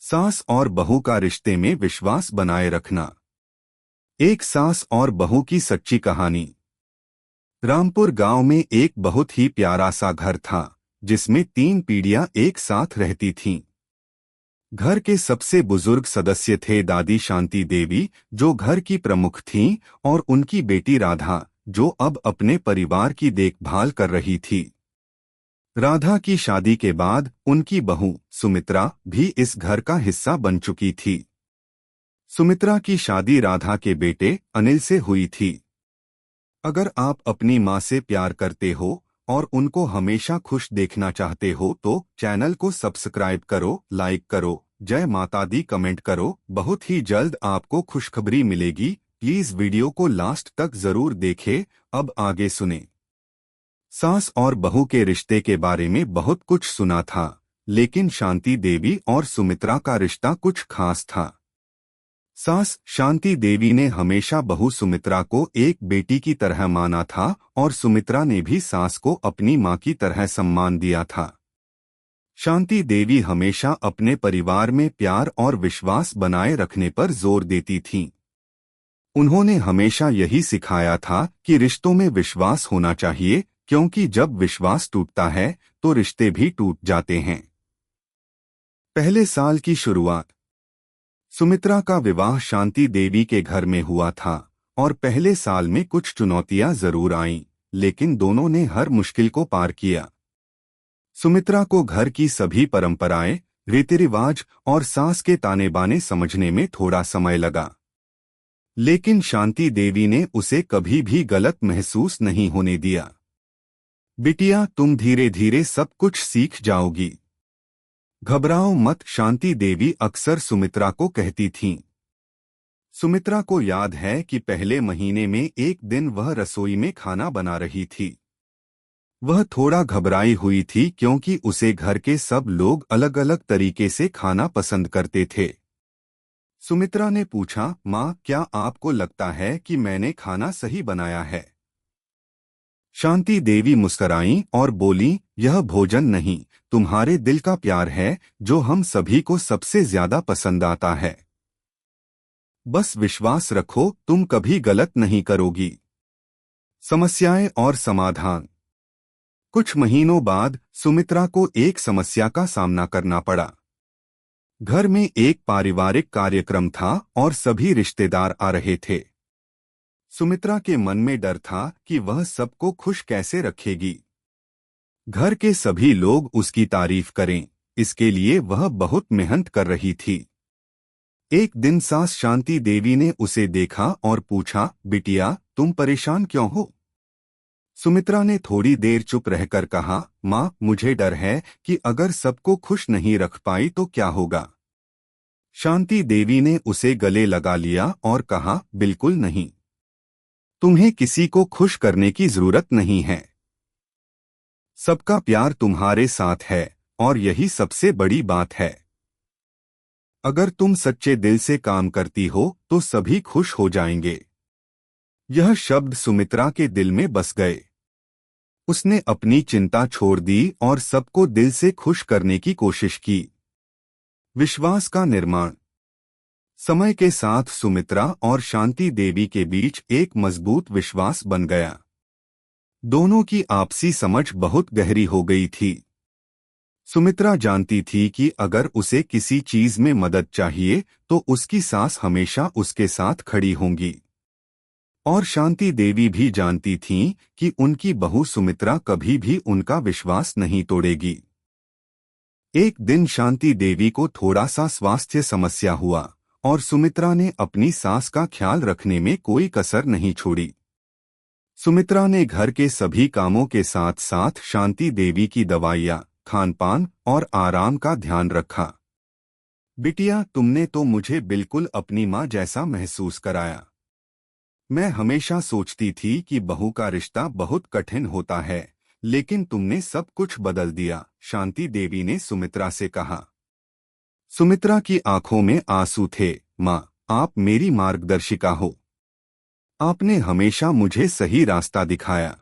सास और बहू का रिश्ते में विश्वास बनाए रखना। एक सास और बहू की सच्ची कहानी। रामपुर गांव में एक बहुत ही प्यारा सा घर था जिसमें 3 पीढ़ियां एक साथ रहती थीं। घर के सबसे बुजुर्ग सदस्य थे दादी शांति देवी, जो घर की प्रमुख थीं, और उनकी बेटी राधा, जो अब अपने परिवार की देखभाल कर रही थी। राधा की शादी के बाद उनकी बहू सुमित्रा भी इस घर का हिस्सा बन चुकी थी। सुमित्रा की शादी राधा के बेटे अनिल से हुई थी। अगर आप अपनी माँ से प्यार करते हो और उनको हमेशा खुश देखना चाहते हो तो चैनल को सब्सक्राइब करो, लाइक करो, जय माता दी कमेंट करो। बहुत ही जल्द आपको खुशखबरी मिलेगी। प्लीज वीडियो को लास्ट तक जरूर देखें। अब आगे सुने। सास और बहू के रिश्ते के बारे में बहुत कुछ सुना था, लेकिन शांति देवी और सुमित्रा का रिश्ता कुछ खास था। सास शांति देवी ने हमेशा बहू सुमित्रा को एक बेटी की तरह माना था और सुमित्रा ने भी सास को अपनी मां की तरह सम्मान दिया था। शांति देवी हमेशा अपने परिवार में प्यार और विश्वास बनाए रखने पर जोर देती थीं। उन्होंने हमेशा यही सिखाया था कि रिश्तों में विश्वास होना चाहिए, क्योंकि जब विश्वास टूटता है तो रिश्ते भी टूट जाते हैं। पहले साल की शुरुआत। सुमित्रा का विवाह शांति देवी के घर में हुआ था और पहले साल में कुछ चुनौतियां जरूर आईं, लेकिन दोनों ने हर मुश्किल को पार किया। सुमित्रा को घर की सभी परंपराएं, रीति रिवाज और सास के ताने बाने समझने में थोड़ा समय लगा, लेकिन शांति देवी ने उसे कभी भी गलत महसूस नहीं होने दिया। बिटिया, तुम धीरे धीरे सब कुछ सीख जाओगी, घबराओ मत, शांति देवी अक्सर सुमित्रा को कहती थीं। सुमित्रा को याद है कि पहले महीने में एक दिन वह रसोई में खाना बना रही थी। वह थोड़ा घबराई हुई थी क्योंकि उसे घर के सब लोग अलग अलग तरीके से खाना पसंद करते थे। सुमित्रा ने पूछा, माँ, क्या आपको लगता है कि मैंने खाना सही बनाया है? शांति देवी मुस्कराईं और बोली, यह भोजन नहीं, तुम्हारे दिल का प्यार है जो हम सभी को सबसे ज्यादा पसंद आता है। बस विश्वास रखो, तुम कभी गलत नहीं करोगी। समस्याएं और समाधान। कुछ महीनों बाद सुमित्रा को एक समस्या का सामना करना पड़ा। घर में एक पारिवारिक कार्यक्रम था और सभी रिश्तेदार आ रहे थे। सुमित्रा के मन में डर था कि वह सबको खुश कैसे रखेगी। घर के सभी लोग उसकी तारीफ करें, इसके लिए वह बहुत मेहनत कर रही थी। एक दिन सास शांति देवी ने उसे देखा और पूछा, बिटिया, तुम परेशान क्यों हो? सुमित्रा ने थोड़ी देर चुप रहकर कहा, माँ, मुझे डर है कि अगर सबको खुश नहीं रख पाई तो क्या होगा। शांति देवी ने उसे गले लगा लिया और कहा, बिल्कुल नहीं, तुम्हें किसी को खुश करने की जरूरत नहीं है। सबका प्यार तुम्हारे साथ है और यही सबसे बड़ी बात है। अगर तुम सच्चे दिल से काम करती हो तो सभी खुश हो जाएंगे। यह शब्द सुमित्रा के दिल में बस गए। उसने अपनी चिंता छोड़ दी और सबको दिल से खुश करने की कोशिश की। विश्वास का निर्माण। समय के साथ सुमित्रा और शांति देवी के बीच एक मजबूत विश्वास बन गया। दोनों की आपसी समझ बहुत गहरी हो गई थी। सुमित्रा जानती थी कि अगर उसे किसी चीज में मदद चाहिए तो उसकी सास हमेशा उसके साथ खड़ी होंगी। और शांति देवी भी जानती थीं कि उनकी बहू सुमित्रा कभी भी उनका विश्वास नहीं तोड़ेगी। एक दिन शांति देवी को थोड़ा सा स्वास्थ्य समस्या हुआ और सुमित्रा ने अपनी सास का ख्याल रखने में कोई कसर नहीं छोड़ी। सुमित्रा ने घर के सभी कामों के साथ साथ शांति देवी की दवाइयाँ, खानपान और आराम का ध्यान रखा। बिटिया, तुमने तो मुझे बिल्कुल अपनी माँ जैसा महसूस कराया। मैं हमेशा सोचती थी कि बहू का रिश्ता बहुत कठिन होता है, लेकिन तुमने सब कुछ बदल दिया, शांति देवी ने सुमित्रा से कहा। सुमित्रा की आंखों में आंसू थे। माँ, आप मेरी मार्गदर्शिका हो। आपने हमेशा मुझे सही रास्ता दिखाया।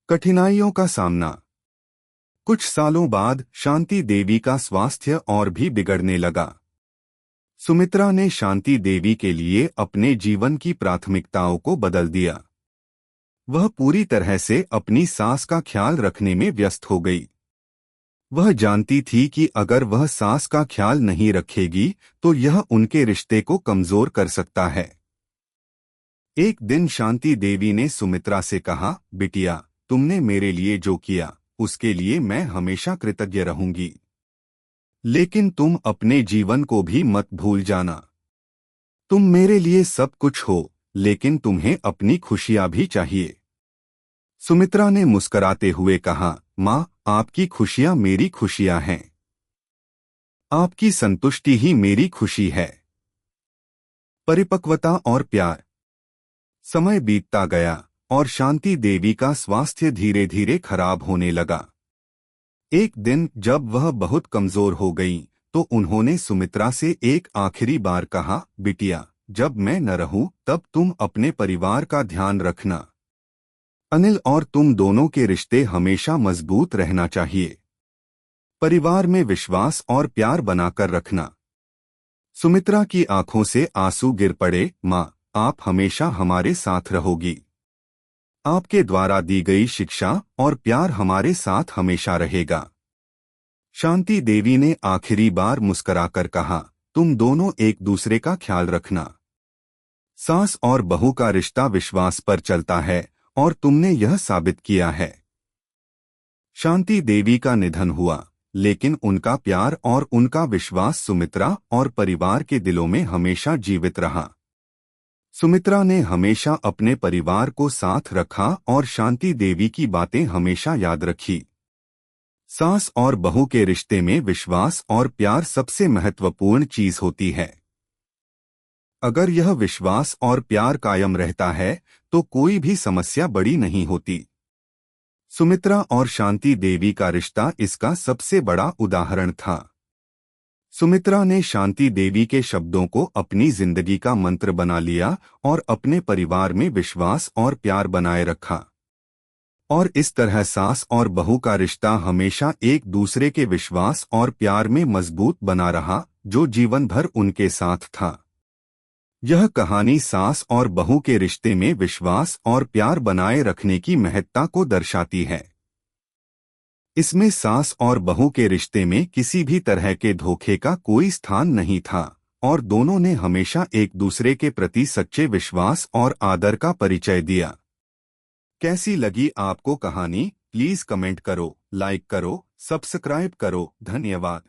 कठिनाइयों का सामना। कुछ सालों बाद शांति देवी का स्वास्थ्य और भी बिगड़ने लगा। सुमित्रा ने शांति देवी के लिए अपने जीवन की प्राथमिकताओं को बदल दिया। वह पूरी तरह से अपनी सास का ख्याल रखने में व्यस्त हो गई। वह जानती थी कि अगर वह सास का ख्याल नहीं रखेगी तो यह उनके रिश्ते को कमजोर कर सकता है। एक दिन शांति देवी ने सुमित्रा से कहा, बिटिया, तुमने मेरे लिए जो किया उसके लिए मैं हमेशा कृतज्ञ रहूंगी, लेकिन तुम अपने जीवन को भी मत भूल जाना। तुम मेरे लिए सब कुछ हो, लेकिन तुम्हें अपनी खुशियां भी चाहिए। सुमित्रा ने मुस्कुराते हुए कहा, माँ, आपकी खुशियां मेरी खुशियां हैं। आपकी संतुष्टि ही मेरी खुशी है। परिपक्वता और प्यार। समय बीतता गया और शांति देवी का स्वास्थ्य धीरे धीरे खराब होने लगा। एक दिन जब वह बहुत कमजोर हो गई तो उन्होंने सुमित्रा से एक आखिरी बार कहा, बिटिया, जब मैं न रहूं तब तुम अपने परिवार का ध्यान रखना। अनिल और तुम दोनों के रिश्ते हमेशा मजबूत रहना चाहिए। परिवार में विश्वास और प्यार बनाकर रखना। सुमित्रा की आंखों से आंसू गिर पड़े। माँ, आप हमेशा हमारे साथ रहोगी। आपके द्वारा दी गई शिक्षा और प्यार हमारे साथ हमेशा रहेगा। शांति देवी ने आखिरी बार मुस्कुराकर कहा, तुम दोनों एक दूसरे का ख्याल रखना। सास और बहू का रिश्ता विश्वास पर चलता है और तुमने यह साबित किया है। शांति देवी का निधन हुआ, लेकिन उनका प्यार और उनका विश्वास सुमित्रा और परिवार के दिलों में हमेशा जीवित रहा। सुमित्रा ने हमेशा अपने परिवार को साथ रखा और शांति देवी की बातें हमेशा याद रखी। सास और बहू के रिश्ते में विश्वास और प्यार सबसे महत्वपूर्ण चीज होती है। अगर यह विश्वास और प्यार कायम रहता है तो कोई भी समस्या बड़ी नहीं होती। सुमित्रा और शांति देवी का रिश्ता इसका सबसे बड़ा उदाहरण था। सुमित्रा ने शांति देवी के शब्दों को अपनी जिंदगी का मंत्र बना लिया और अपने परिवार में विश्वास और प्यार बनाए रखा। और इस तरह सास और बहू का रिश्ता हमेशा एक दूसरे के विश्वास और प्यार में मजबूत बना रहा, जो जीवन भर उनके साथ था। यह कहानी सास और बहू के रिश्ते में विश्वास और प्यार बनाए रखने की महत्ता को दर्शाती है। इसमें सास और बहू के रिश्ते में किसी भी तरह के धोखे का कोई स्थान नहीं था और दोनों ने हमेशा एक दूसरे के प्रति सच्चे विश्वास और आदर का परिचय दिया। कैसी लगी आपको कहानी? प्लीज कमेंट करो, लाइक करो, सब्सक्राइब करो। धन्यवाद।